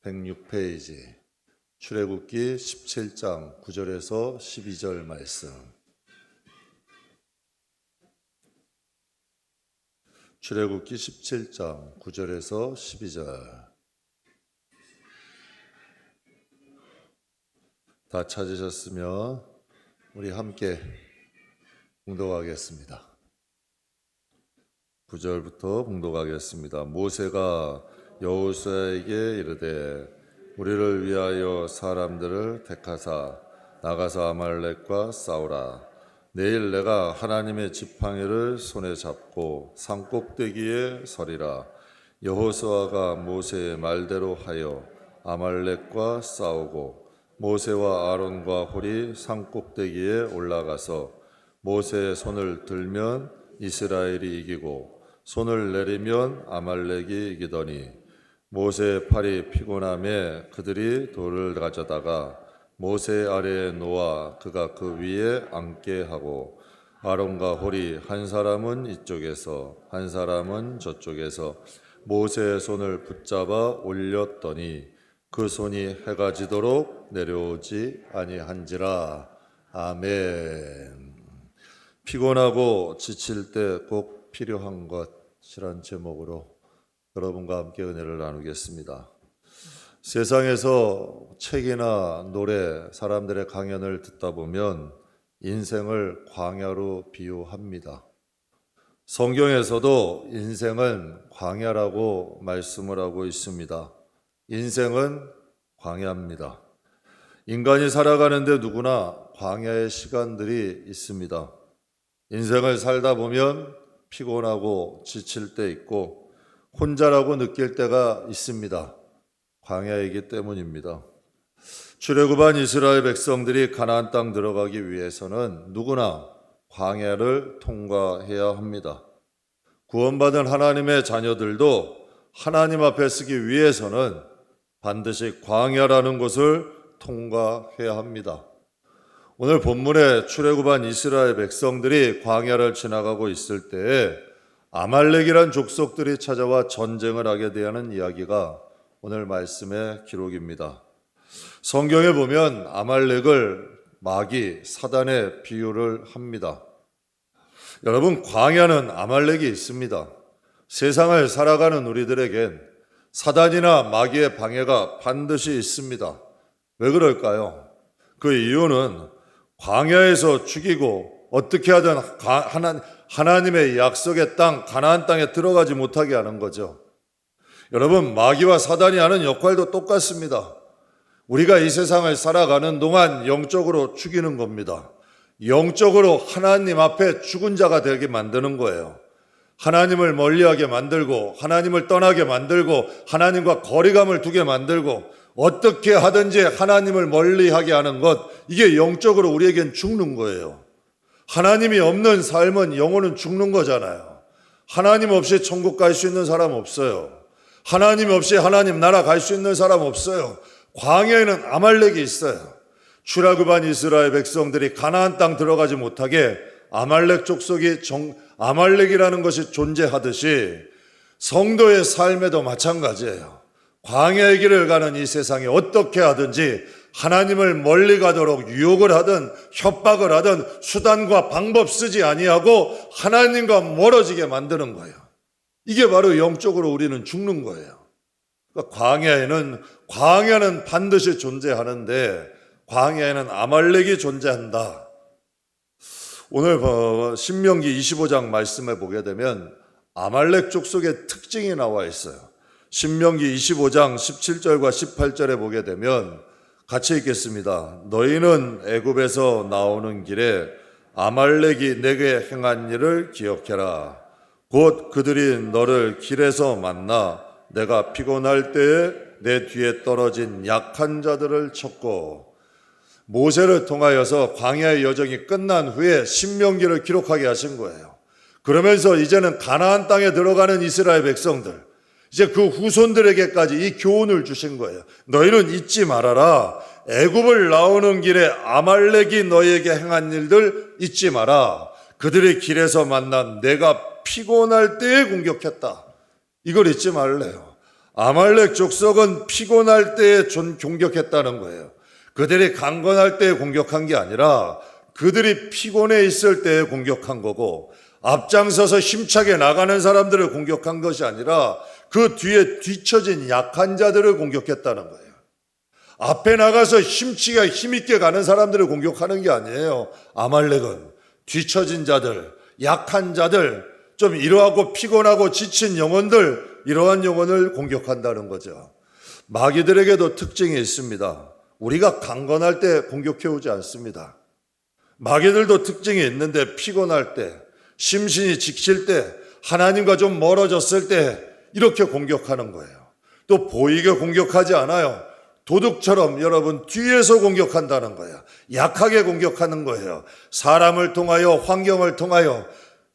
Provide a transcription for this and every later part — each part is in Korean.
106페이지 출애굽기 17장 9절에서 12절 말씀. 출애굽기 17장 9절에서 12절. 다 찾으셨으면 우리 함께 봉독하겠습니다. 9절부터 봉독하겠습니다. 모세가 여호수아에게 이르되 우리를 위하여 사람들을 택하사 나가서 아말렉과 싸우라. 내일 내가 하나님의 지팡이를 손에 잡고 산꼭대기에 서리라. 여호수아가 모세의 말대로 하여 아말렉과 싸우고 모세와 아론과 홀이 산꼭대기에 올라가서 모세의 손을 들면 이스라엘이 이기고 손을 내리면 아말렉이 이기더니 모세의 팔이 피곤함에 그들이 돌을 가져다가 모세 아래에 놓아 그가 그 위에 앉게 하고 아론과 홀이 한 사람은 이쪽에서 한 사람은 저쪽에서 모세의 손을 붙잡아 올렸더니 그 손이 해가 지도록 내려오지 아니한지라. 아멘. 피곤하고 지칠 때 꼭 필요한 것이란 제목으로 여러분과 함께 은혜를 나누겠습니다. 세상에서 책이나 노래, 사람들의 강연을 듣다 보면 인생을 광야로 비유합니다. 성경에서도 인생은 광야라고 말씀을 하고 있습니다. 인생은 광야입니다. 인간이 살아가는데 누구나 광야의 시간들이 있습니다. 인생을 살다 보면 피곤하고 지칠 때 있고 혼자라고 느낄 때가 있습니다. 광야이기 때문입니다. 출애굽한 이스라엘 백성들이 가나안 땅 들어가기 위해서는 누구나 광야를 통과해야 합니다. 구원받은 하나님의 자녀들도 하나님 앞에 서기 위해서는 반드시 광야라는 곳을 통과해야 합니다. 오늘 본문에 출애굽한 이스라엘 백성들이 광야를 지나가고 있을 때에 아말렉이란 족속들이 찾아와 전쟁을 하게 되는 이야기가 오늘 말씀의 기록입니다. 성경에 보면 아말렉을 마귀, 사단의 비유를 합니다. 여러분, 광야는 아말렉이 있습니다. 세상을 살아가는 우리들에겐 사단이나 마귀의 방해가 반드시 있습니다. 왜 그럴까요? 그 이유는 광야에서 죽이고 어떻게 하든 하나님의 약속의 땅, 가나안 땅에 들어가지 못하게 하는 거죠. 여러분, 마귀와 사단이 하는 역할도 똑같습니다. 우리가 이 세상을 살아가는 동안 영적으로 죽이는 겁니다. 영적으로 하나님 앞에 죽은 자가 되게 만드는 거예요. 하나님을 멀리하게 만들고 하나님을 떠나게 만들고 하나님과 거리감을 두게 만들고 어떻게 하든지 하나님을 멀리하게 하는 것, 이게 영적으로 우리에겐 죽는 거예요. 하나님이 없는 삶은 영혼은 죽는 거잖아요. 하나님 없이 천국 갈 수 있는 사람 없어요. 하나님 없이 하나님 나라 갈 수 있는 사람 없어요. 광야에는 아말렉이 있어요. 출애굽한 이스라엘 백성들이 가나안 땅 들어가지 못하게 아말렉 족속이 아말렉이라는 것이 존재하듯이 성도의 삶에도 마찬가지예요. 광야의 길을 가는 이 세상에 어떻게 하든지 하나님을 멀리 가도록 유혹을 하든 협박을 하든 수단과 방법 쓰지 아니하고 하나님과 멀어지게 만드는 거예요. 이게 바로 영적으로 우리는 죽는 거예요. 그러니까 광야는 반드시 존재하는데 광야에는 아말렉이 존재한다. 오늘 신명기 25장 말씀에 보게 되면 아말렉 족속의 특징이 나와 있어요. 신명기 25장 17절과 18절에 보게 되면 같이 읽겠습니다. 너희는 애굽에서 나오는 길에 아말렉이 내게 행한 일을 기억해라. 곧 그들이 너를 길에서 만나 내가 피곤할 때에 내 뒤에 떨어진 약한 자들을 쳤고, 모세를 통하여서 광야의 여정이 끝난 후에 신명기를 기록하게 하신 거예요. 그러면서 이제는 가나안 땅에 들어가는 이스라엘 백성들, 이제 그 후손들에게까지 이 교훈을 주신 거예요. 너희는 잊지 말아라. 애굽을 나오는 길에 아말렉이 너희에게 행한 일들 잊지 마라. 그들이 길에서 만난 내가 피곤할 때에 공격했다. 이걸 잊지 말래요. 아말렉 족속은 피곤할 때에 공격했다는 거예요. 그들이 강건할 때에 공격한 게 아니라 그들이 피곤해 있을 때에 공격한 거고, 앞장서서 힘차게 나가는 사람들을 공격한 것이 아니라 그 뒤에 뒤처진 약한 자들을 공격했다는 거예요. 앞에 나가서 힘있게 가는 사람들을 공격하는 게 아니에요. 아말렉은 뒤처진 자들, 약한 자들, 좀 이러하고 피곤하고 지친 영혼들, 이러한 영혼을 공격한다는 거죠. 마귀들에게도 특징이 있습니다. 우리가 강건할 때 공격해오지 않습니다. 마귀들도 특징이 있는데 피곤할 때, 심신이 지칠 때, 하나님과 좀 멀어졌을 때 이렇게 공격하는 거예요. 또 보이게 공격하지 않아요. 도둑처럼 여러분 뒤에서 공격한다는 거예요. 약하게 공격하는 거예요. 사람을 통하여, 환경을 통하여.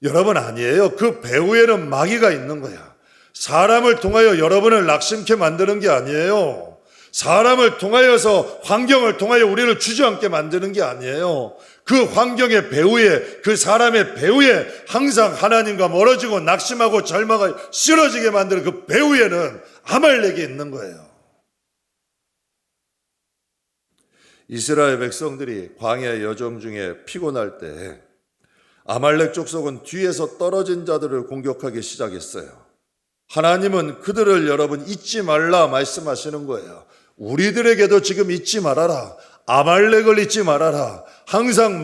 여러분 아니에요. 그 배후에는 마귀가 있는 거야. 사람을 통하여 여러분을 낙심케 만드는 게 아니에요. 사람을 통하여서, 환경을 통하여 우리를 주저앉게 만드는 게 아니에요. 그 환경의 배후에, 그 사람의 배후에 항상 하나님과 멀어지고 낙심하고 절망하고 쓰러지게 만드는 그 배후에는 아말렉이 있는 거예요. 이스라엘 백성들이 광야 여정 중에 피곤할 때 아말렉 족속은 뒤에서 떨어진 자들을 공격하기 시작했어요. 하나님은 그들을 여러분 잊지 말라 말씀하시는 거예요. 우리들에게도 지금 잊지 말아라. 아말렉을 잊지 말아라. 항상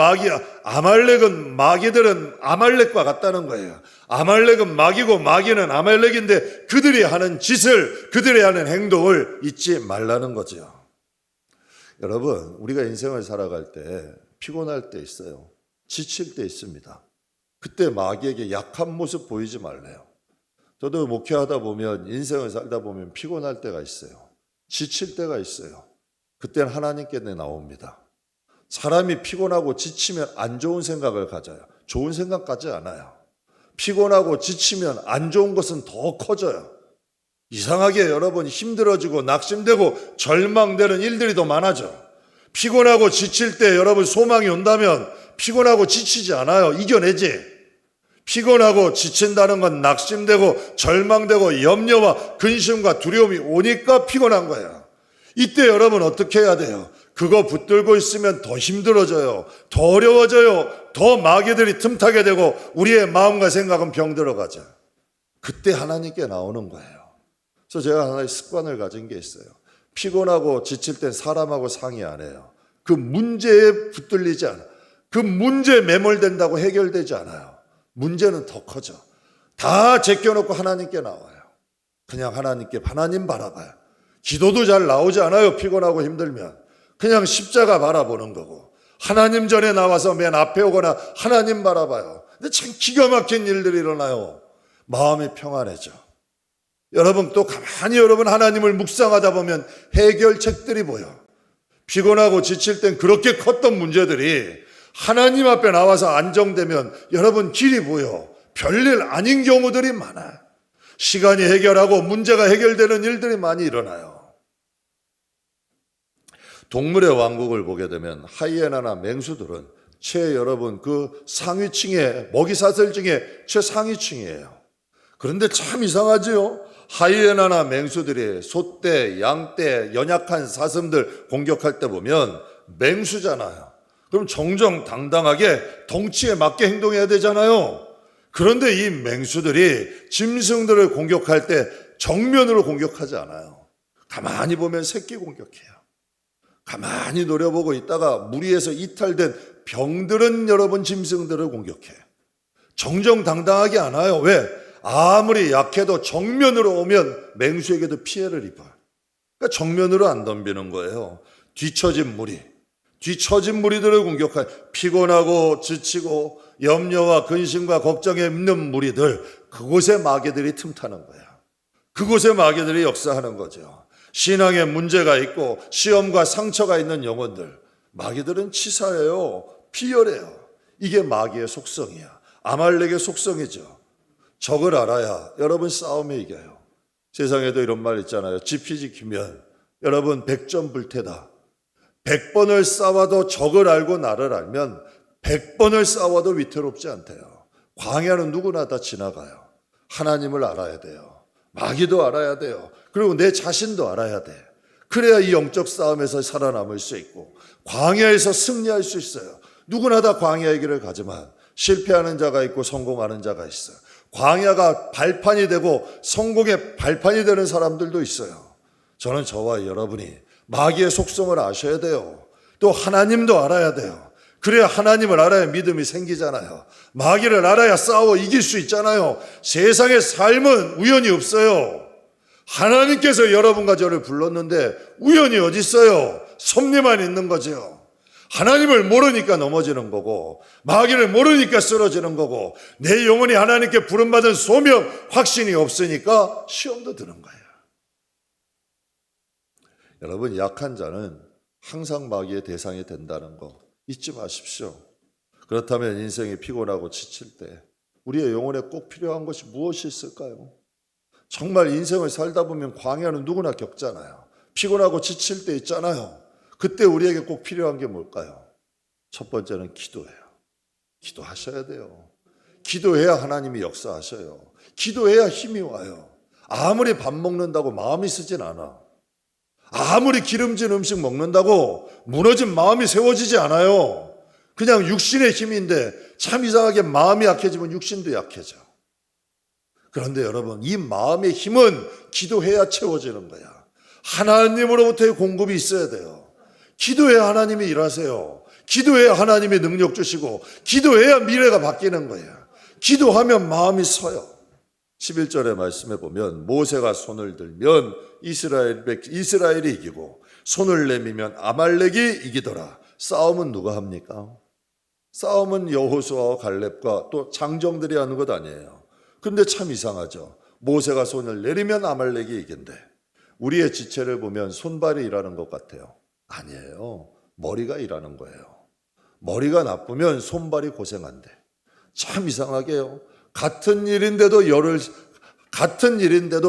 아말렉은, 마귀들은 아말렉과 같다는 거예요. 아말렉은 마귀고 마귀는 아말렉인데 그들이 하는 짓을, 그들이 하는 행동을 잊지 말라는 거죠. 여러분, 우리가 인생을 살아갈 때 피곤할 때 있어요. 지칠 때 있습니다. 그때 마귀에게 약한 모습 보이지 말래요. 저도 목회하다 보면, 인생을 살다 보면 피곤할 때가 있어요. 지칠 때가 있어요. 그때는 하나님께 나옵니다. 사람이 피곤하고 지치면 안 좋은 생각을 가져요. 좋은 생각까지 않아요. 피곤하고 지치면 안 좋은 것은 더 커져요. 이상하게 여러분 힘들어지고 낙심되고 절망되는 일들이 더 많아져. 피곤하고 지칠 때 여러분 소망이 온다면 피곤하고 지치지 않아요. 이겨내지. 피곤하고 지친다는 건 낙심되고 절망되고 염려와 근심과 두려움이 오니까 피곤한 거예요. 이때 여러분 어떻게 해야 돼요? 그거 붙들고 있으면 더 힘들어져요. 더 어려워져요. 더 마귀들이 틈타게 되고 우리의 마음과 생각은 병들어가죠. 그때 하나님께 나오는 거예요. 그래서 제가 하나의 습관을 가진 게 있어요. 피곤하고 지칠 땐 사람하고 상의 안 해요. 그 문제에 붙들리지 않아요. 그 문제에 매몰된다고 해결되지 않아요. 문제는 더 커져. 다 제껴놓고 하나님께 나와요. 그냥 하나님 바라봐요. 기도도 잘 나오지 않아요. 피곤하고 힘들면. 그냥 십자가 바라보는 거고, 하나님 전에 나와서 맨 앞에 오거나 하나님 바라봐요. 근데 참 기가 막힌 일들이 일어나요. 마음이 평안해져. 여러분 또 가만히 여러분 하나님을 묵상하다 보면 해결책들이 보여. 피곤하고 지칠 땐 그렇게 컸던 문제들이 하나님 앞에 나와서 안정되면 여러분 길이 보여. 별일 아닌 경우들이 많아. 시간이 해결하고 문제가 해결되는 일들이 많이 일어나요. 동물의 왕국을 보게 되면 하이에나나 맹수들은 여러분 그 상위층의 먹이사슬 중에 최상위층이에요. 그런데 참 이상하지요. 하이에나나 맹수들이 소떼, 양떼, 연약한 사슴들 공격할 때 보면 맹수잖아요. 그럼 정정당당하게 덩치에 맞게 행동해야 되잖아요. 그런데 이 맹수들이 짐승들을 공격할 때 정면으로 공격하지 않아요. 가만히 보면 새끼 공격해요. 가만히 노려보고 있다가 무리에서 이탈된 병들은 여러분 짐승들을 공격해. 정정당당하게 안 와요. 왜? 아무리 약해도 정면으로 오면 맹수에게도 피해를 입어요. 그러니까 정면으로 안 덤비는 거예요. 뒤처진 무리들을 공격해. 피곤하고 지치고 염려와 근심과 걱정에 있는 무리들, 그곳에 마귀들이 틈타는 거예요. 그곳에 마귀들이 역사하는 거죠. 신앙에 문제가 있고 시험과 상처가 있는 영혼들, 마귀들은 치사해요. 비열해요. 이게 마귀의 속성이야. 아말렉의 속성이죠. 적을 알아야 여러분 싸움에 이겨요. 세상에도 이런 말 있잖아요. 지피지키면 여러분 100점 불태다. 100번을 싸워도 적을 알고 나를 알면 100번을 싸워도 위태롭지 않대요. 광야는 누구나 다 지나가요. 하나님을 알아야 돼요. 마귀도 알아야 돼요. 그리고 내 자신도 알아야 돼. 그래야 이 영적 싸움에서 살아남을 수 있고 광야에서 승리할 수 있어요. 누구나 다 광야의 길을 가지만 실패하는 자가 있고 성공하는 자가 있어요. 광야가 발판이 되고 성공의 발판이 되는 사람들도 있어요. 저는 저와 여러분이 마귀의 속성을 아셔야 돼요. 또 하나님도 알아야 돼요. 그래야 하나님을 알아야 믿음이 생기잖아요. 마귀를 알아야 싸워 이길 수 있잖아요. 세상의 삶은 우연이 없어요. 하나님께서 여러분과 저를 불렀는데 우연이 어디 있어요? 섭리만 있는 거죠. 하나님을 모르니까 넘어지는 거고 마귀를 모르니까 쓰러지는 거고 내 영혼이 하나님께 부름받은 소명 확신이 없으니까 시험도 드는 거예요. 여러분, 약한 자는 항상 마귀의 대상이 된다는 거 잊지 마십시오. 그렇다면 인생이 피곤하고 지칠 때 우리의 영혼에 꼭 필요한 것이 무엇이 있을까요? 정말 인생을 살다 보면 광야는 누구나 겪잖아요. 피곤하고 지칠 때 있잖아요. 그때 우리에게 꼭 필요한 게 뭘까요? 첫 번째는 기도예요. 기도하셔야 돼요. 기도해야 하나님이 역사하셔요. 기도해야 힘이 와요. 아무리 밥 먹는다고 마음이 쓰진 않아. 아무리 기름진 음식 먹는다고 무너진 마음이 세워지지 않아요. 그냥 육신의 힘인데 참 이상하게 마음이 약해지면 육신도 약해져. 그런데 여러분, 이 마음의 힘은 기도해야 채워지는 거야. 하나님으로부터의 공급이 있어야 돼요. 기도해야 하나님이 일하세요. 기도해야 하나님이 능력 주시고 기도해야 미래가 바뀌는 거예요. 기도하면 마음이 서요. 11절의 말씀에 보면 모세가 손을 들면 이스라엘이 이기고 손을 내밀면 아말렉이 이기더라. 싸움은 누가 합니까? 싸움은 여호수아와 갈렙과 또 장정들이 하는 것 아니에요. 근데 참 이상하죠. 모세가 손을 내리면 아말렉이 이긴대. 우리의 지체를 보면 손발이 일하는 것 같아요. 아니에요. 머리가 일하는 거예요. 머리가 나쁘면 손발이 고생한대. 참 이상하게요. 같은 일인데도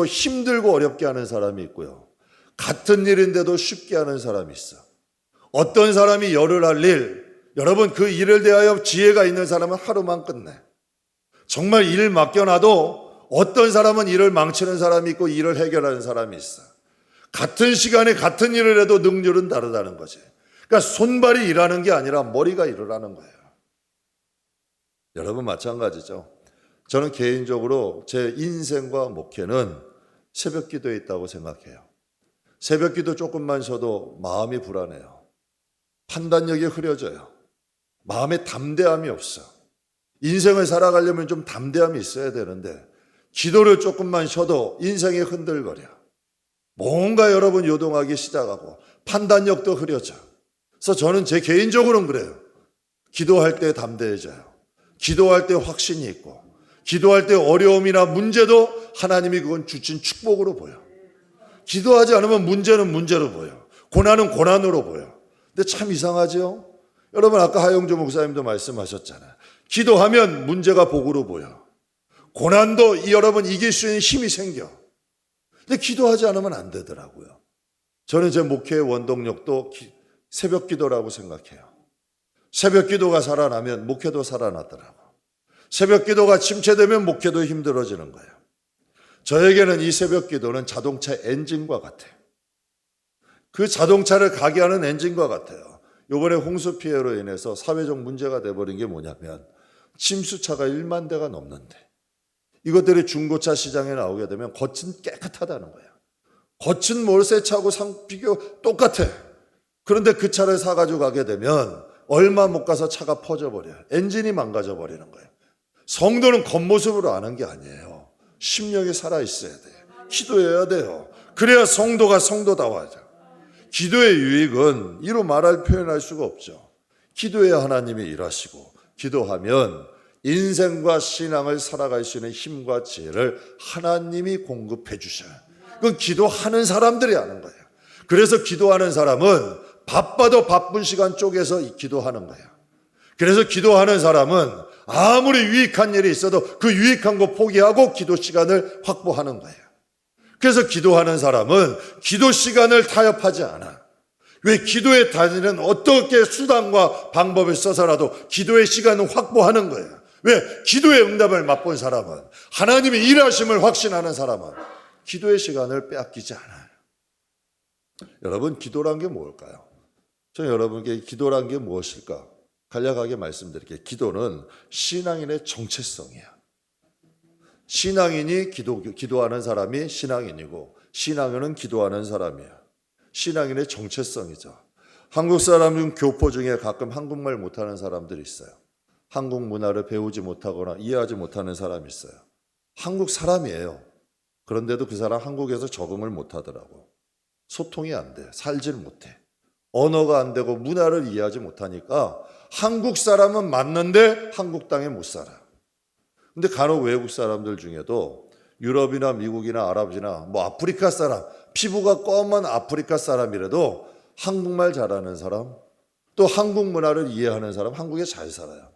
힘들고 어렵게 하는 사람이 있고요. 같은 일인데도 쉽게 하는 사람이 있어. 어떤 사람이 열을 할 일, 여러분 그 일을 대하여 지혜가 있는 사람은 하루만 끝내. 정말 일 맡겨놔도 어떤 사람은 일을 망치는 사람이 있고 일을 해결하는 사람이 있어. 같은 시간에 같은 일을 해도 능률은 다르다는 거지. 그러니까 손발이 일하는 게 아니라 머리가 일을 하는 거예요. 여러분 마찬가지죠. 저는 개인적으로 제 인생과 목회는 새벽 기도에 있다고 생각해요. 새벽 기도 조금만 쉬어도 마음이 불안해요. 판단력이 흐려져요. 마음에 담대함이 없어. 인생을 살아가려면 좀 담대함이 있어야 되는데 기도를 조금만 쉬어도 인생이 흔들거려. 뭔가 여러분 요동하기 시작하고 판단력도 흐려져. 그래서 저는 제 개인적으로는 그래요. 기도할 때 담대해져요. 기도할 때 확신이 있고 기도할 때 어려움이나 문제도 하나님이 그건 주신 축복으로 보여. 기도하지 않으면 문제는 문제로 보여. 고난은 고난으로 보여. 근데 참 이상하죠? 여러분 아까 하영조 목사님도 말씀하셨잖아요. 기도하면 문제가 복으로 보여. 고난도 여러분 이길 수 있는 힘이 생겨. 근데 기도하지 않으면 안 되더라고요. 저는 제 목회의 원동력도 새벽 기도라고 생각해요. 새벽 기도가 살아나면 목회도 살아나더라고. 새벽 기도가 침체되면 목회도 힘들어지는 거예요. 저에게는 이 새벽 기도는 자동차 엔진과 같아요. 그 자동차를 가게 하는 엔진과 같아요. 이번에 홍수 피해로 인해서 사회적 문제가 돼버린 게 뭐냐면 침수차가 1만 대가 넘는데 이것들이 중고차 시장에 나오게 되면 겉은 깨끗하다는 거예요. 겉은 몰새 차고 비교 똑같아. 그런데 그 차를 사가지고 가게 되면 얼마 못 가서 차가 퍼져버려요. 엔진이 망가져버리는 거예요. 성도는 겉모습으로 아는 게 아니에요. 심령이 살아있어야 돼요. 기도해야 돼요. 그래야 성도가 성도다워져. 기도의 유익은 이로 표현할 수가 없죠. 기도해야 하나님이 일하시고 기도하면 인생과 신앙을 살아갈 수 있는 힘과 지혜를 하나님이 공급해 주셔요. 그건 기도하는 사람들이 하는 거예요. 그래서 기도하는 사람은 바빠도 바쁜 시간 쪼개서 기도하는 거예요. 그래서 기도하는 사람은 아무리 유익한 일이 있어도 그 유익한 거 포기하고 기도 시간을 확보하는 거예요. 그래서 기도하는 사람은 기도 시간을 타협하지 않아. 왜 기도에 다니는 어떻게 수단과 방법을 써서라도 기도의 시간을 확보하는 거예요. 왜? 기도의 응답을 맛본 사람은 하나님의 일하심을 확신하는 사람은 기도의 시간을 빼앗기지 않아요. 여러분, 기도란 게 뭘까요? 저는 여러분께 기도란 게 무엇일까? 간략하게 말씀드릴게요. 기도는 신앙인의 정체성이야. 신앙인이 기도하는 사람이 신앙인이고 신앙인은 기도하는 사람이야. 신앙인의 정체성이죠. 한국 사람 중 교포 중에 가끔 한국말 못하는 사람들이 있어요. 한국 문화를 배우지 못하거나 이해하지 못하는 사람이 있어요. 한국 사람이에요. 그런데도 그 사람 한국에서 적응을 못하더라고. 소통이 안 돼. 살질 못해. 언어가 안 되고 문화를 이해하지 못하니까 한국 사람은 맞는데 한국 땅에 못 살아. 근데 간혹 외국 사람들 중에도 유럽이나 미국이나 아랍이나 뭐 아프리카 사람, 피부가 검은 아프리카 사람이라도 한국말 잘하는 사람, 또 한국 문화를 이해하는 사람, 한국에 잘 살아요.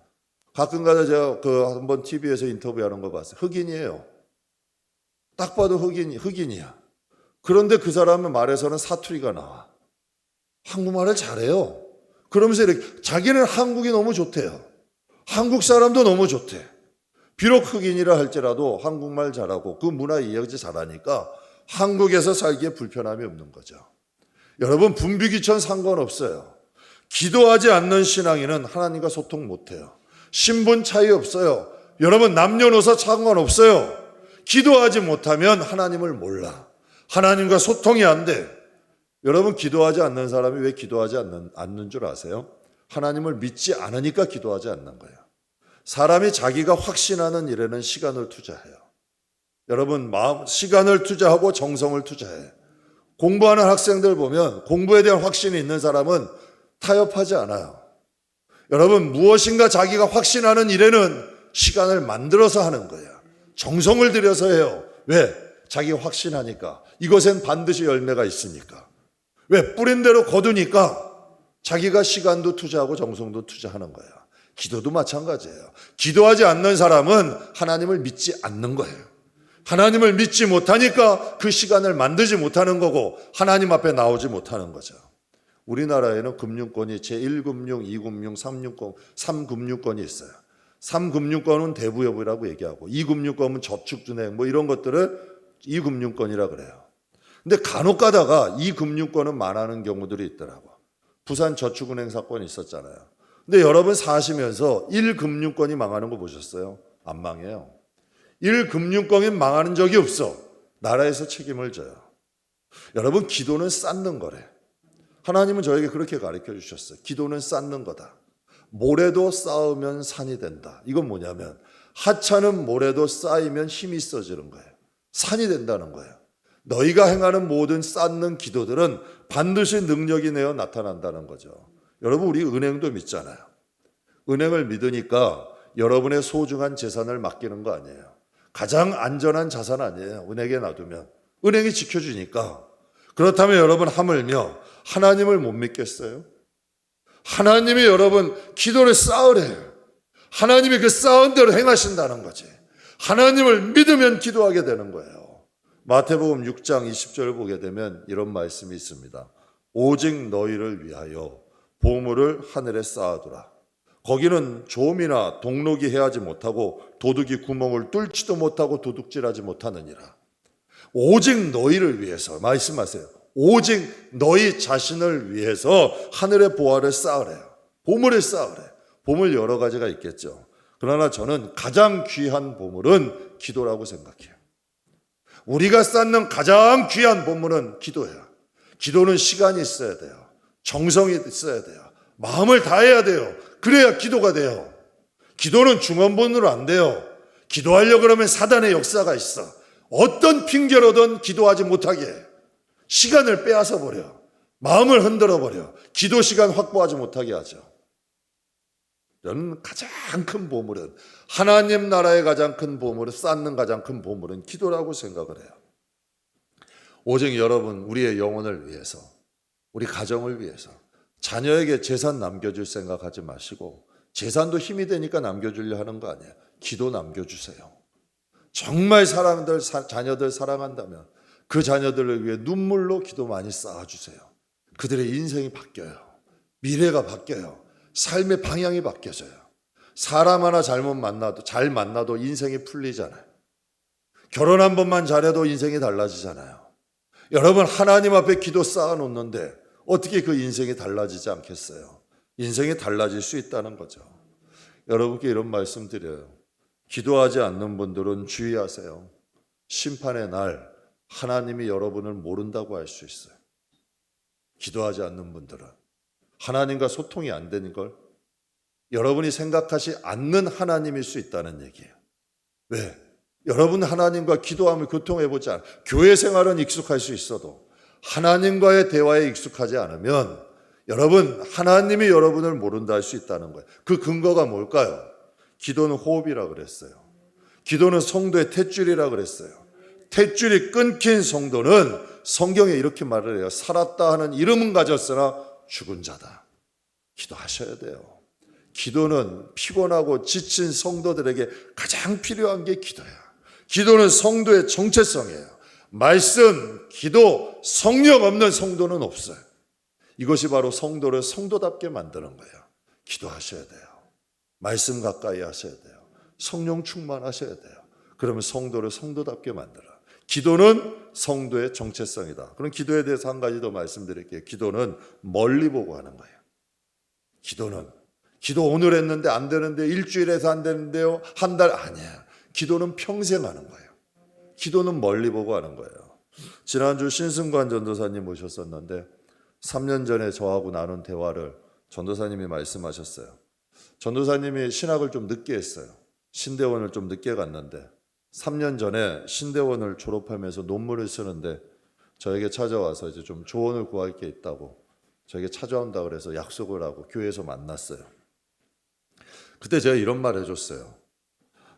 가끔가다 제가 한번 TV에서 인터뷰하는 거 봤어요. 흑인이에요. 딱 봐도 흑인이야. 그런데 그 사람의 말에서는 사투리가 나와. 한국말을 잘해요. 그러면서 이렇게 자기는 한국이 너무 좋대요. 한국 사람도 너무 좋대. 비록 흑인이라 할지라도 한국말 잘하고 그 문화 이해하지 잘하니까 한국에서 살기에 불편함이 없는 거죠. 여러분, 분비기천 상관없어요. 기도하지 않는 신앙인은 하나님과 소통 못해요. 신분 차이 없어요. 여러분, 남녀노소 상관없어요. 기도하지 못하면 하나님을 몰라. 하나님과 소통이 안 돼. 여러분, 기도하지 않는 사람이 왜 기도하지 않는 줄 아세요? 하나님을 믿지 않으니까 기도하지 않는 거예요. 사람이 자기가 확신하는 일에는 시간을 투자해요. 여러분, 시간을 투자하고 정성을 투자해. 공부하는 학생들 보면 공부에 대한 확신이 있는 사람은 타협하지 않아요. 여러분, 무엇인가 자기가 확신하는 일에는 시간을 만들어서 하는 거예요. 정성을 들여서 해요. 왜? 자기가 확신하니까. 이것엔 반드시 열매가 있으니까. 왜? 뿌린 대로 거두니까 자기가 시간도 투자하고 정성도 투자하는 거예요. 기도도 마찬가지예요. 기도하지 않는 사람은 하나님을 믿지 않는 거예요. 하나님을 믿지 못하니까 그 시간을 만들지 못하는 거고 하나님 앞에 나오지 못하는 거죠. 우리나라에는 금융권이 제1금융, 2금융, 3금융권이 있어요. 3금융권은 대부업이라고 얘기하고 2금융권은 저축은행 뭐 이런 것들을 2금융권이라 그래요. 근데 간혹 가다가 2금융권은 망하는 경우들이 있더라고. 부산 저축은행 사건이 있었잖아요. 근데 여러분 사시면서 1금융권이 망하는 거 보셨어요? 안 망해요. 1금융권이 망하는 적이 없어. 나라에서 책임을 져요. 여러분, 기도는 쌓는 거래. 하나님은 저에게 그렇게 가르쳐 주셨어요. 기도는 쌓는 거다. 모래도 쌓으면 산이 된다. 이건 뭐냐면 하찮은 모래도 쌓이면 힘이 있어지는 거예요. 산이 된다는 거예요. 너희가 행하는 모든 쌓는 기도들은 반드시 능력이 내어 나타난다는 거죠. 여러분, 우리 은행도 믿잖아요. 은행을 믿으니까 여러분의 소중한 재산을 맡기는 거 아니에요. 가장 안전한 자산 아니에요. 은행에 놔두면. 은행이 지켜주니까. 그렇다면 여러분, 하물며 하나님을 못 믿겠어요? 하나님이 여러분 기도를 쌓으래요. 하나님이 그 쌓은 대로 행하신다는 거지. 하나님을 믿으면 기도하게 되는 거예요. 마태복음 6장 20절을 보게 되면 이런 말씀이 있습니다. 오직 너희를 위하여 보물을 하늘에 쌓아두라. 거기는 좀이나 동록이 해하지 못하고 도둑이 구멍을 뚫지도 못하고 도둑질하지 못하느니라. 오직 너희를 위해서 말씀하세요. 오직 너희 자신을 위해서 하늘의 보화를 쌓으래요. 보물을 쌓으래. 보물 여러 가지가 있겠죠. 그러나 저는 가장 귀한 보물은 기도라고 생각해요. 우리가 쌓는 가장 귀한 보물은 기도예요. 기도는 시간이 있어야 돼요. 정성이 있어야 돼요. 마음을 다해야 돼요. 그래야 기도가 돼요. 기도는 중언부언으로 안 돼요. 기도하려고 그러면 사단의 역사가 있어. 어떤 핑계로든 기도하지 못하게 해. 시간을 빼앗아 버려. 마음을 흔들어 버려. 기도 시간 확보하지 못하게 하죠. 저는 가장 큰 보물은 하나님 나라의 가장 큰 보물을 쌓는 가장 큰 보물은 기도라고 생각을 해요. 오직 여러분, 우리의 영혼을 위해서, 우리 가정을 위해서 자녀에게 재산 남겨줄 생각하지 마시고, 재산도 힘이 되니까 남겨주려 하는 거 아니에요. 기도 남겨주세요. 정말 자녀들 사랑한다면 그 자녀들을 위해 눈물로 기도 많이 쌓아주세요. 그들의 인생이 바뀌어요. 미래가 바뀌어요. 삶의 방향이 바뀌어져요. 사람 하나 잘 만나도 인생이 풀리잖아요. 결혼 한 번만 잘해도 인생이 달라지잖아요. 여러분, 하나님 앞에 기도 쌓아놓는데 어떻게 그 인생이 달라지지 않겠어요? 인생이 달라질 수 있다는 거죠. 여러분께 이런 말씀 드려요. 기도하지 않는 분들은 주의하세요. 심판의 날 하나님이 여러분을 모른다고 할 수 있어요. 기도하지 않는 분들은 하나님과 소통이 안 되는 걸 여러분이 생각하지 않는 하나님일 수 있다는 얘기예요. 왜? 여러분 하나님과 기도하며 교통해보지 않아요. 교회 생활은 익숙할 수 있어도 하나님과의 대화에 익숙하지 않으면 여러분 하나님이 여러분을 모른다 할 수 있다는 거예요. 그 근거가 뭘까요? 기도는 호흡이라 그랬어요. 기도는 성도의 탯줄이라 그랬어요. 탯줄이 끊긴 성도는 성경에 이렇게 말을 해요. 살았다 하는 이름은 가졌으나 죽은 자다. 기도하셔야 돼요. 기도는 피곤하고 지친 성도들에게 가장 필요한 게 기도야. 기도는 성도의 정체성이에요. 말씀, 기도, 성령 없는 성도는 없어요. 이것이 바로 성도를 성도답게 만드는 거예요. 기도하셔야 돼요. 말씀 가까이 하셔야 돼요. 성령 충만하셔야 돼요. 그러면 성도를 성도답게 만들어. 기도는 성도의 정체성이다. 그럼 기도에 대해서 한 가지 더 말씀드릴게요. 기도는 멀리 보고 하는 거예요. 기도 오늘 했는데 안 되는데 일주일에서 안 되는데요. 한 달 아니야. 기도는 평생 하는 거예요. 기도는 멀리 보고 하는 거예요. 지난주 신승관 전도사님 모셨었는데 3년 전에 저하고 나눈 대화를 전도사님이 말씀하셨어요. 전도사님이 신학을 좀 늦게 했어요. 신대원을 좀 늦게 갔는데 3년 전에 신대원을 졸업하면서 논문을 쓰는데 저에게 찾아와서 이제 좀 조언을 구할 게 있다고 저에게 찾아온다 그래서 약속을 하고 교회에서 만났어요. 그때 제가 이런 말 해줬어요.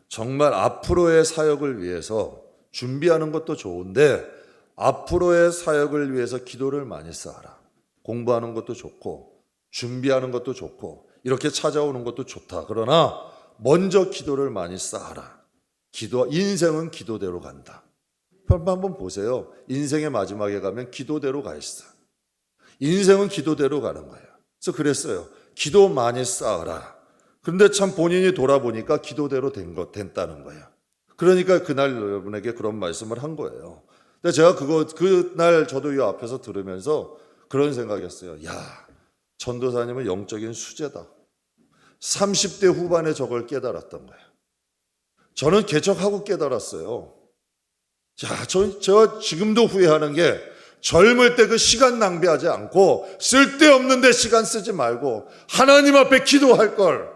정말 앞으로의 사역을 위해서 준비하는 것도 좋은데 앞으로의 사역을 위해서 기도를 많이 쌓아라. 공부하는 것도 좋고 준비하는 것도 좋고 이렇게 찾아오는 것도 좋다. 그러나 먼저 기도를 많이 쌓아라. 인생은 기도대로 간다. 한번 보세요. 인생의 마지막에 가면 기도대로 가 있어. 인생은 기도대로 가는 거예요. 그래서 그랬어요. 기도 많이 쌓아라. 그런데 참 본인이 돌아보니까 기도대로 됐다는 거예요. 그러니까 그날 여러분에게 그런 말씀을 한 거예요. 근데 제가 그날 저도 이 앞에서 들으면서 그런 생각이었어요. 야, 전도사님은 영적인 수제다. 30대 후반에 저걸 깨달았던 거예요. 저는 개척하고 깨달았어요. 자, 저 지금도 후회하는 게 젊을 때 그 시간 낭비하지 않고 쓸데없는데 시간 쓰지 말고 하나님 앞에 기도할 걸.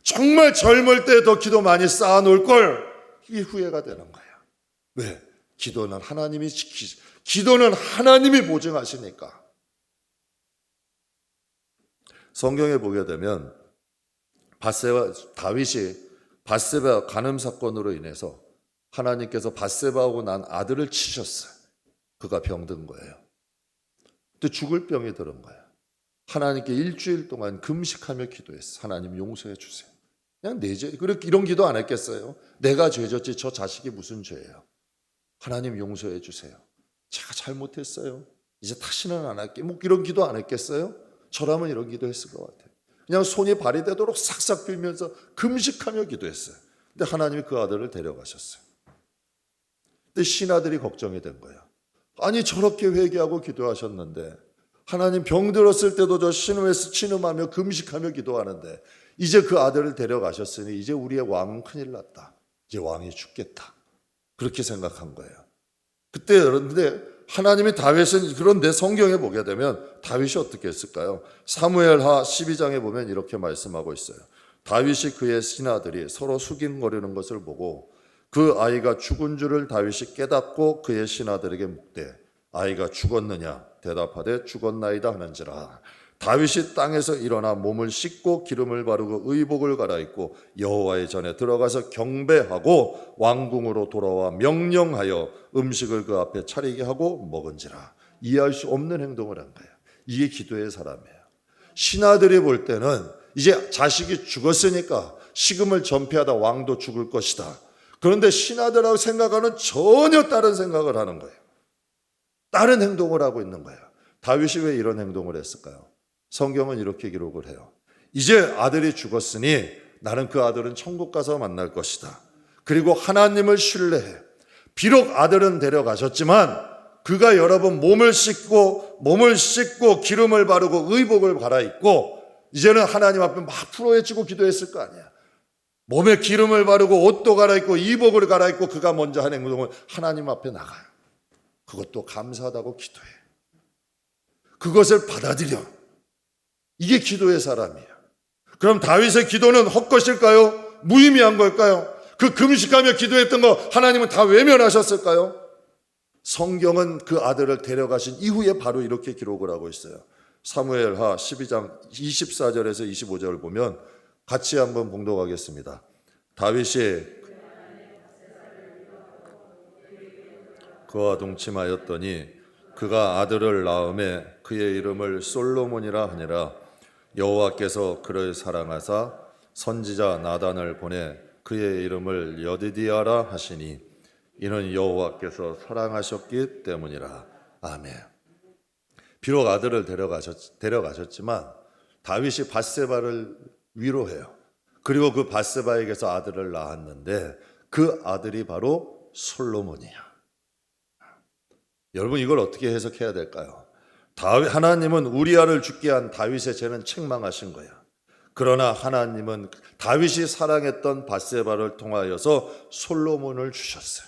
정말 젊을 때 더 기도 많이 쌓아놓을 걸. 이게 후회가 되는 거예요. 왜? 기도는 하나님이 보증하시니까. 성경에 보게 되면 다윗이 밧세바 간음 사건으로 인해서 하나님께서 밧세바하고 난 아들을 치셨어요. 그가 병든 거예요. 근데 죽을 병이 들은 거예요. 하나님께 일주일 동안 금식하며 기도했어. 하나님 용서해 주세요. 그냥 내 죄, 그렇게 이런 기도 안 했겠어요? 내가 죄졌지 저 자식이 무슨 죄예요? 하나님 용서해 주세요. 제가 잘못했어요. 이제 다시는 안 할게. 뭐 이런 기도 안 했겠어요? 저라면 이런 기도 했을 것 같아요. 그냥 손이 발이 되도록 싹싹 빌면서 금식하며 기도했어요. 근데 하나님이 그 아들을 데려가셨어요. 근데 신하들이 걱정이 된 거예요. 아니 저렇게 회개하고 기도하셨는데 하나님 병들었을 때도 저 신음에서 신음하며 금식하며 기도하는데 이제 그 아들을 데려가셨으니 이제 우리의 왕은 큰일 났다. 이제 왕이 죽겠다. 그렇게 생각한 거예요. 그런데 하나님이 다윗은 그런데 성경에 보게 되면 다윗이 어떻게 했을까요? 사무엘하 12장에 보면 이렇게 말씀하고 있어요. 다윗이 그의 신하들이 서로 수긴거리는 것을 보고 그 아이가 죽은 줄을 다윗이 깨닫고 그의 신하들에게 묻되 아이가 죽었느냐 대답하되 죽었나이다 하는지라. 다윗이 땅에서 일어나 몸을 씻고 기름을 바르고 의복을 갈아입고 여호와의 전에 들어가서 경배하고 왕궁으로 돌아와 명령하여 음식을 그 앞에 차리게 하고 먹은지라. 이해할 수 없는 행동을 한 거예요. 이게 기도의 사람이에요. 신하들이 볼 때는 이제 자식이 죽었으니까 식음을 전폐하다 왕도 죽을 것이다. 그런데 신하들하고 생각하는 전혀 다른 생각을 하는 거예요. 다른 행동을 하고 있는 거예요. 다윗이 왜 이런 행동을 했을까요? 성경은 이렇게 기록을 해요. 이제 아들이 죽었으니 나는 그 아들은 천국 가서 만날 것이다. 그리고 하나님을 신뢰해. 비록 아들은 데려가셨지만 그가 여러분 몸을 씻고 기름을 바르고 의복을 갈아입고 이제는 하나님 앞에 막 풀어헤치고 기도했을 거 아니야. 몸에 기름을 바르고 옷도 갈아입고 이복을 갈아입고 그가 먼저 한 행동은 하나님 앞에 나가요. 그것도 감사하다고 기도해. 그것을 받아들여. 이게 기도의 사람이야. 그럼 다윗의 기도는 헛것일까요? 무의미한 걸까요? 그 금식하며 기도했던 거 하나님은 다 외면하셨을까요? 성경은 그 아들을 데려가신 이후에 바로 이렇게 기록을 하고 있어요. 사무엘하 12장 24절에서 25절을 보면 같이 한번 봉독하겠습니다. 다윗이 그와 동침하였더니 그가 아들을 낳음에 그의 이름을 솔로몬이라 하니라. 여호와께서 그를 사랑하사 선지자 나단을 보내 그의 이름을 여디디아라 하시니 이는 여호와께서 사랑하셨기 때문이라. 아멘. 비록 아들을 데려가셨지만 다윗이 밧세바를 위로해요. 그리고 그 밧세바에게서 아들을 낳았는데 그 아들이 바로 솔로몬이야. 여러분 이걸 어떻게 해석해야 될까요? 하나님은 우리아를 죽게 한 다윗의 죄는 책망하신 거야. 그러나 하나님은 다윗이 사랑했던 밧세바를 통하여서 솔로몬을 주셨어요.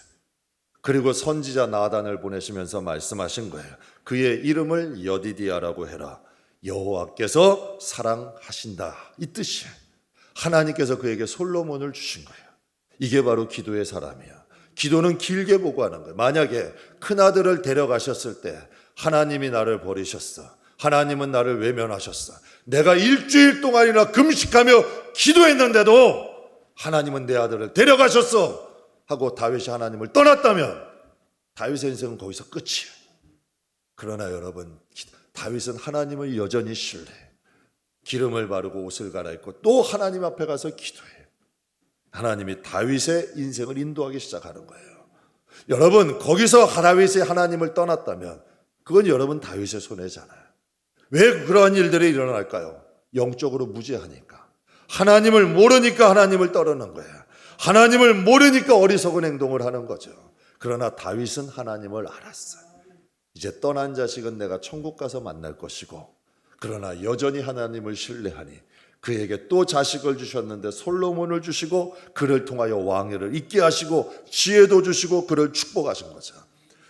그리고 선지자 나단을 보내시면서 말씀하신 거예요. 그의 이름을 여디디아라고 해라. 여호와께서 사랑하신다. 이 뜻이에요. 하나님께서 그에게 솔로몬을 주신 거예요. 이게 바로 기도의 사람이야. 기도는 길게 보고 하는 거예요. 만약에 큰아들을 데려가셨을 때 하나님이 나를 버리셨어. 하나님은 나를 외면하셨어. 내가 일주일 동안이나 금식하며 기도했는데도 하나님은 내 아들을 데려가셨어 하고 다윗이 하나님을 떠났다면 다윗의 인생은 거기서 끝이에요. 그러나 여러분, 다윗은 하나님을 여전히 신뢰해. 기름을 바르고 옷을 갈아입고 또 하나님 앞에 가서 기도해요. 하나님이 다윗의 인생을 인도하기 시작하는 거예요. 여러분, 거기서 다윗이 하나님을 떠났다면 그건 여러분 다윗의 손해잖아요. 왜 그러한 일들이 일어날까요? 영적으로 무지하니까. 하나님을 모르니까 하나님을 떠르는 거예요. 하나님을 모르니까 어리석은 행동을 하는 거죠. 그러나 다윗은 하나님을 알았어요. 이제 떠난 자식은 내가 천국 가서 만날 것이고, 그러나 여전히 하나님을 신뢰하니 그에게 또 자식을 주셨는데 솔로몬을 주시고 그를 통하여 왕위를 있게 하시고 지혜도 주시고 그를 축복하신 거죠.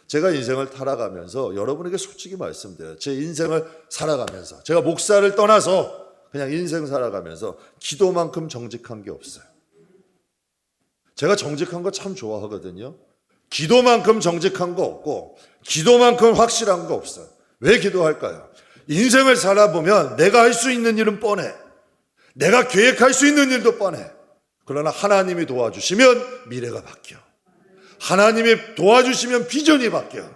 제가 인생을 살아가면서 여러분에게 솔직히 말씀드려요. 제 인생을 살아가면서 제가 목사를 떠나서 그냥 인생 살아가면서 기도만큼 정직한 게 없어요. 제가 정직한 거 참 좋아하거든요. 기도만큼 정직한 거 없고 기도만큼 확실한 거 없어요. 왜 기도할까요? 인생을 살아보면 내가 할 수 있는 일은 뻔해. 내가 계획할 수 있는 일도 뻔해. 그러나 하나님이 도와주시면 미래가 바뀌어. 하나님이 도와주시면 비전이 바뀌어.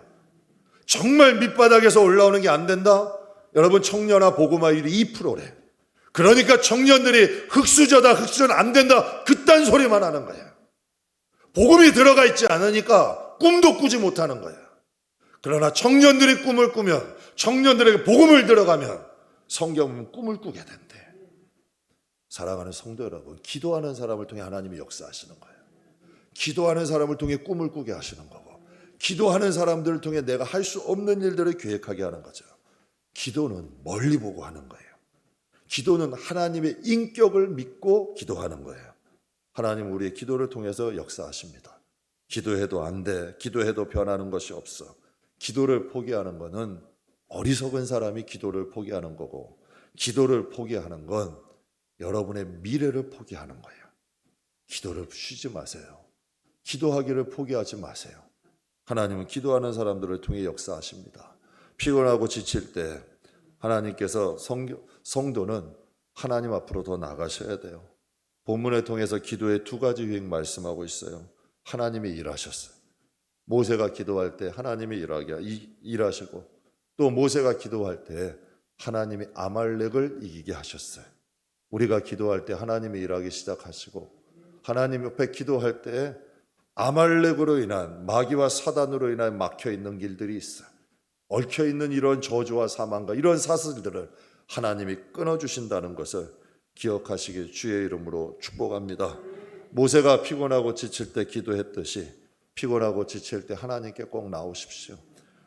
정말 밑바닥에서 올라오는 게 안 된다? 여러분, 청년화 보고마율이 2%래. 그러니까 청년들이 흑수저다, 흑수저는 안 된다, 그딴 소리만 하는 거야. 복음이 들어가 있지 않으니까 꿈도 꾸지 못하는 거야. 그러나 청년들이 꿈을 꾸면, 청년들에게 복음을 들어가면 성경은 꿈을 꾸게 된대. 사랑하는 성도 여러분, 기도하는 사람을 통해 하나님이 역사하시는 거예요. 기도하는 사람을 통해 꿈을 꾸게 하시는 거고, 기도하는 사람들을 통해 내가 할 수 없는 일들을 계획하게 하는 거죠. 기도는 멀리 보고 하는 거예요. 기도는 하나님의 인격을 믿고 기도하는 거예요. 하나님 우리의 기도를 통해서 역사하십니다. 기도해도 안 돼, 기도해도 변하는 것이 없어. 기도를 포기하는 것은 어리석은 사람이 기도를 포기하는 거고, 기도를 포기하는 건 여러분의 미래를 포기하는 거예요. 기도를 쉬지 마세요. 기도하기를 포기하지 마세요. 하나님은 기도하는 사람들을 통해 역사하십니다. 피곤하고 지칠 때 하나님께서 성도는 하나님 앞으로 더 나가셔야 돼요. 본문을 통해서 기도의 두 가지 유형 말씀하고 있어요. 하나님이 일하셨어요. 모세가 기도할 때 하나님이 일하시고, 또 모세가 기도할 때 하나님이 아말렉을 이기게 하셨어요. 우리가 기도할 때 하나님이 일하기 시작하시고, 하나님 옆에 기도할 때 아말렉으로 인한, 마귀와 사단으로 인한 막혀있는 길들이 있어요. 얽혀있는 이런 저주와 사망과 이런 사슬들을 하나님이 끊어주신다는 것을 기억하시길 주의 이름으로 축복합니다. 모세가 피곤하고 지칠 때 기도했듯이 피곤하고 지칠 때 하나님께 꼭 나오십시오.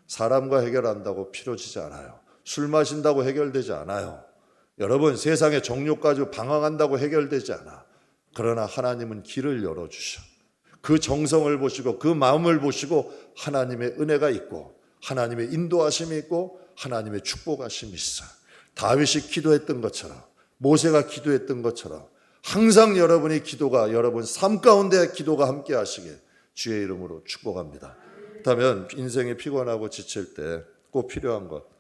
사람과 해결한다고 필요지지 않아요. 술 마신다고 해결되지 않아요. 여러분, 세상의 정욕 가지고 방황한다고 해결되지 않아. 그러나 하나님은 길을 열어주셔. 그 정성을 보시고 그 마음을 보시고 하나님의 은혜가 있고 하나님의 인도하심이 있고 하나님의 축복하심이 있어. 다윗이 기도했던 것처럼, 모세가 기도했던 것처럼 항상 여러분의 기도가, 여러분 삶 가운데 기도가 함께 하시길 주의 이름으로 축복합니다. 그렇다면 인생이 피곤하고 지칠 때 꼭 필요한 것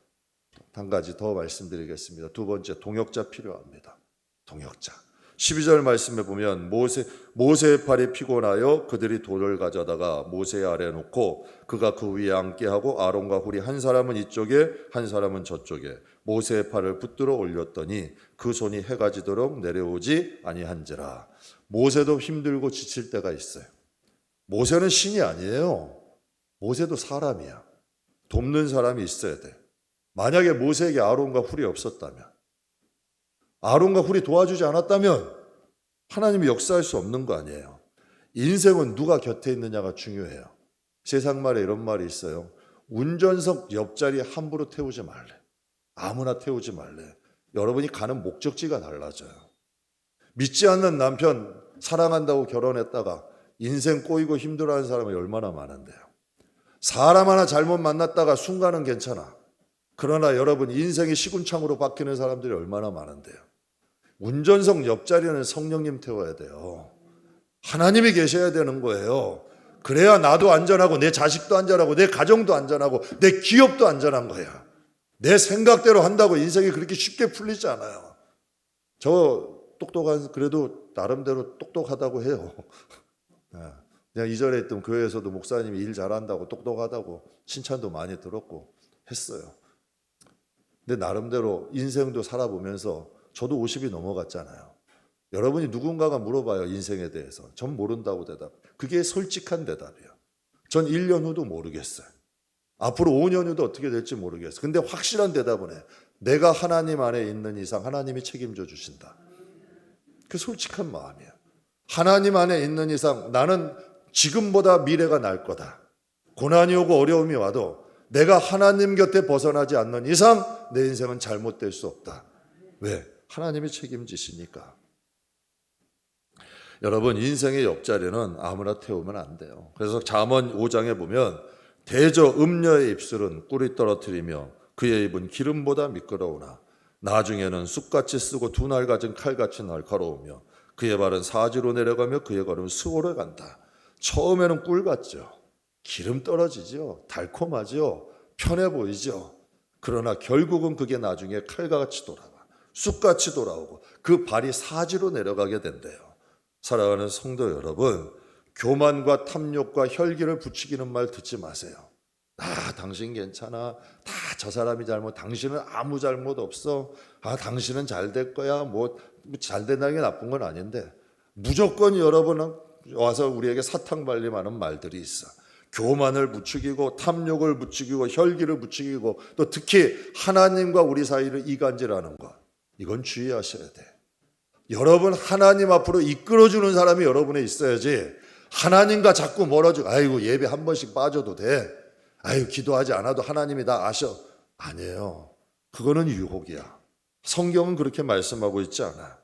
한 가지 더 말씀드리겠습니다. 두 번째, 동역자 필요합니다. 동역자. 12절 말씀에 보면 모세의 팔이 피곤하여 그들이 돌을 가져다가 모세 아래에 놓고 그가 그 위에 앉게 하고 아론과 훌이 한 사람은 이쪽에 한 사람은 저쪽에 모세의 팔을 붙들어 올렸더니 그 손이 해가 지도록 내려오지 아니한지라. 모세도 힘들고 지칠 때가 있어요. 모세는 신이 아니에요. 모세도 사람이야. 돕는 사람이 있어야 돼. 만약에 모세에게 아론과 훌이 없었다면, 아론과 훌이 도와주지 않았다면 하나님이 역사할 수 없는 거 아니에요. 인생은 누가 곁에 있느냐가 중요해요. 세상 말에 이런 말이 있어요. 운전석 옆자리 함부로 태우지 말래. 아무나 태우지 말래. 여러분이 가는 목적지가 달라져요. 믿지 않는 남편 사랑한다고 결혼했다가 인생 꼬이고 힘들어하는 사람이 얼마나 많은데요. 사람 하나 잘못 만났다가 순간은 괜찮아. 그러나 여러분, 인생이 시궁창으로 바뀌는 사람들이 얼마나 많은데요. 운전석 옆자리는 성령님 태워야 돼요. 하나님이 계셔야 되는 거예요. 그래야 나도 안전하고 내 자식도 안전하고 내 가정도 안전하고 내 기업도 안전한 거야. 내 생각대로 한다고 인생이 그렇게 쉽게 풀리지 않아요. 저 똑똑한, 그래도 나름대로 똑똑하다고 해요. 그냥 이전에 있던 교회에서도 목사님이 일 잘한다고 똑똑하다고 칭찬도 많이 들었고 했어요. 근데 나름대로 인생도 살아보면서 저도 50이 넘어갔잖아요. 여러분이 누군가가 물어봐요, 인생에 대해서. 전 모른다고 대답. 그게 솔직한 대답이에요. 전 1년 후도 모르겠어요. 앞으로 5년 후도 어떻게 될지 모르겠어요. 근데 확실한 대답은 해. 내가 하나님 안에 있는 이상 하나님이 책임져 주신다. 그 솔직한 마음이에요. 하나님 안에 있는 이상 나는 지금보다 미래가 날 거다. 고난이 오고 어려움이 와도 내가 하나님 곁에 벗어나지 않는 이상 내 인생은 잘못될 수 없다. 왜? 하나님이 책임지시니까. 여러분, 인생의 옆자리는 아무나 태우면 안 돼요. 그래서 잠언 5장에 보면 대저 음녀의 입술은 꿀이 떨어뜨리며 그의 입은 기름보다 미끄러우나 나중에는 쑥같이 쓰고 두 날 가진 칼같이 날카로우며 그의 발은 사지로 내려가며 그의 걸음은 수월해 간다. 처음에는 꿀 같죠. 기름 떨어지죠. 달콤하죠. 편해 보이죠. 그러나 결국은 그게 나중에 칼같이 돌아가. 쑥같이 돌아오고 그 발이 사지로 내려가게 된대요. 사랑하는 성도 여러분, 교만과 탐욕과 혈기를 부추기는 말 듣지 마세요. 당신 괜찮아. 다 저 사람이 잘못. 당신은 아무 잘못 없어. 당신은 잘 될 거야. 뭐 잘 된다는 게 나쁜 건 아닌데 무조건 여러분은 와서 우리에게 사탕 발림하는 말들이 있어. 교만을 부추기고 탐욕을 부추기고 혈기를 부추기고 또 특히 하나님과 우리 사이를 이간질하는 것. 이건 주의하셔야 돼. 여러분, 하나님 앞으로 이끌어주는 사람이 여러분에 있어야지 하나님과 자꾸 멀어지고 아이고 예배 한 번씩 빠져도 돼. 아이고 기도하지 않아도 하나님이 다 아셔. 아니에요. 그거는 유혹이야. 성경은 그렇게 말씀하고 있지 않아.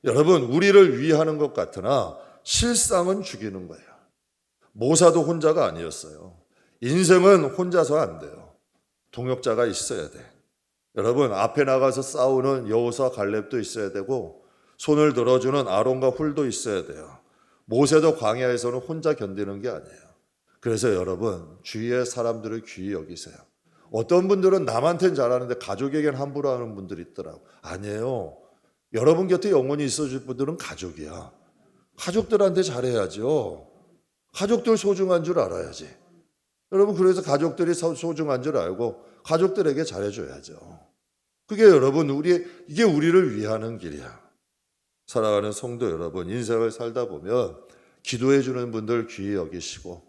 여러분, 우리를 위하는 것 같으나 실상은 죽이는 거예요. 모사도 혼자가 아니었어요. 인생은 혼자서 안 돼요. 동역자가 있어야 돼. 여러분, 앞에 나가서 싸우는 여호수아 갈렙도 있어야 되고 손을 들어주는 아론과 훌도 있어야 돼요. 모세도 광야에서는 혼자 견디는 게 아니에요. 그래서 여러분, 주위의 사람들을 귀히 여기세요. 어떤 분들은 남한테는 잘하는데 가족에게는 함부로 하는 분들이 있더라고. 아니에요. 여러분 곁에 영원히 있어줄 분들은 가족이야. 가족들한테 잘해야죠. 가족들 소중한 줄 알아야지. 여러분, 그래서 가족들이 소중한 줄 알고 가족들에게 잘해줘야죠. 그게 여러분, 이게 우리를 위하는 길이야. 사랑하는 성도 여러분, 인생을 살다 보면 기도해 주는 분들 귀히 여기시고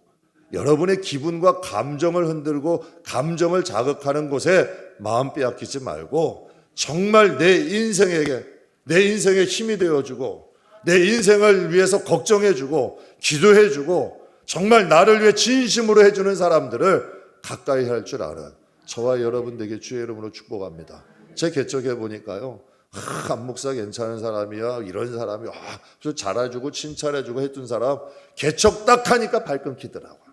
여러분의 기분과 감정을 흔들고 감정을 자극하는 곳에 마음 빼앗기지 말고 정말 내 인생에 힘이 되어주고 내 인생을 위해서 걱정해주고 기도해주고 정말 나를 위해 진심으로 해주는 사람들을 가까이 할 줄 아는 저와 여러분 되게 주의 이름으로 축복합니다. 제 개척해 보니까요, 안 목사 괜찮은 사람이야, 이런 사람이 저 잘해주고 칭찬해주고 했던 사람 개척 딱 하니까 발 끊기더라고요.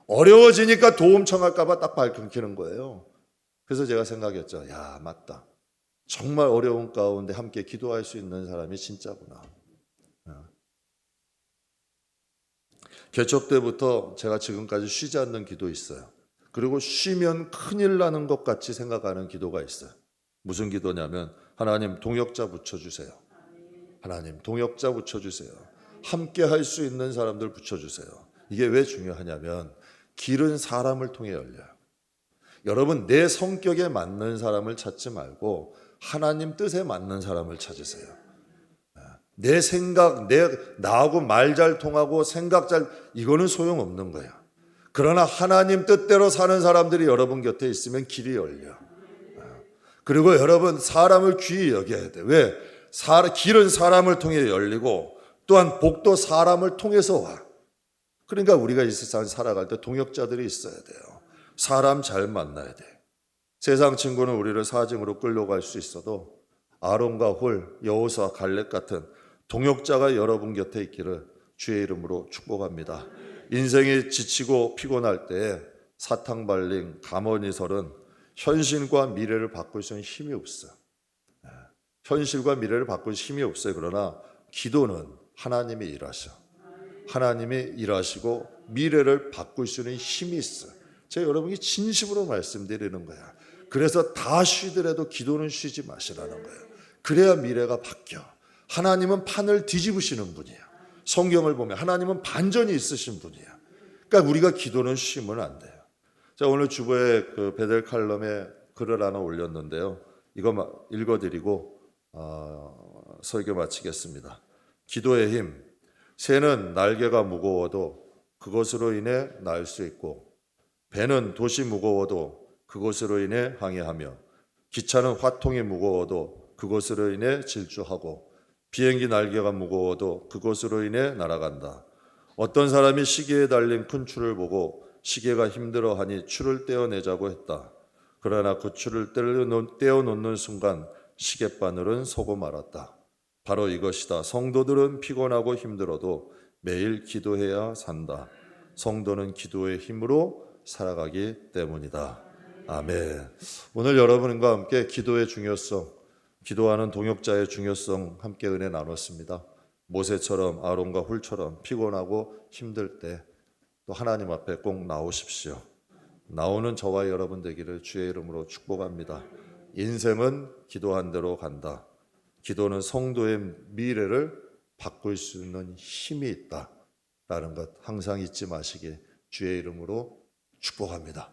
어려워지니까 도움 청할까 봐 딱 발 끊기는 거예요. 그래서 제가 생각했죠. 야, 맞다. 정말 어려운 가운데 함께 기도할 수 있는 사람이 진짜구나. 개척 때부터 제가 지금까지 쉬지 않는 기도 있어요. 그리고 쉬면 큰일 나는 것 같이 생각하는 기도가 있어요. 무슨 기도냐면 하나님 동역자 붙여주세요. 하나님 동역자 붙여주세요. 함께 할 수 있는 사람들 붙여주세요. 이게 왜 중요하냐면 길은 사람을 통해 열려요. 여러분 내 성격에 맞는 사람을 찾지 말고 하나님 뜻에 맞는 사람을 찾으세요. 내 생각, 나하고 말 잘 통하고 생각 이거는 소용없는 거야. 그러나 하나님 뜻대로 사는 사람들이 여러분 곁에 있으면 길이 열려. 그리고 여러분 사람을 귀히 여겨야 돼. 왜? 길은 사람을 통해 열리고 또한 복도 사람을 통해서 와. 그러니까 우리가 이 세상 살아갈 때 동역자들이 있어야 돼요. 사람 잘 만나야 돼. 세상 친구는 우리를 사증으로 끌려갈 수 있어도 아론과 홀, 여호수아, 갈렙 같은 동역자가 여러분 곁에 있기를 주의 이름으로 축복합니다. 인생이 지치고 피곤할 때에 사탕발림, 가머니설은 현실과 미래를 바꿀 수 있는 힘이 없어요. 현실과 미래를 바꿀 힘이 없어요. 그러나 기도는 하나님이 일하셔. 하나님이 일하시고 미래를 바꿀 수 있는 힘이 있어요. 제가 여러분이 진심으로 말씀드리는 거야. 그래서 다 쉬더라도 기도는 쉬지 마시라는 거예요. 그래야 미래가 바뀌어. 하나님은 판을 뒤집으시는 분이에요. 성경을 보면 하나님은 반전이 있으신 분이에요. 그러니까 우리가 기도는 쉬면 안 돼요. 자, 오늘 주보에 그 베델 칼럼에 글을 하나 올렸는데요. 이거 읽어드리고 설교 마치겠습니다. 기도의 힘. 새는 날개가 무거워도 그것으로 인해 날 수 있고, 배는 돛이 무거워도 그것으로 인해 항해하며, 기차는 화통이 무거워도 그것으로 인해 질주하고, 비행기 날개가 무거워도 그것으로 인해 날아간다. 어떤 사람이 시계에 달린 큰 줄을 보고 시계가 힘들어하니 줄을 떼어내자고 했다. 그러나 그 줄을 떼어놓는 순간 시계바늘은 서고 말았다. 바로 이것이다. 성도들은 피곤하고 힘들어도 매일 기도해야 산다. 성도는 기도의 힘으로 살아가기 때문이다. 아멘. 오늘 여러분과 함께 기도의 중요성, 기도하는 동역자의 중요성 함께 은혜 나눴습니다. 모세처럼 아론과 훌처럼 피곤하고 힘들 때 또 하나님 앞에 꼭 나오십시오. 나오는 저와 여러분 되기를 주의 이름으로 축복합니다. 인생은 기도한 대로 간다. 기도는 성도의 미래를 바꿀 수 있는 힘이 있다라는 것 항상 잊지 마시길 주의 이름으로 축복합니다.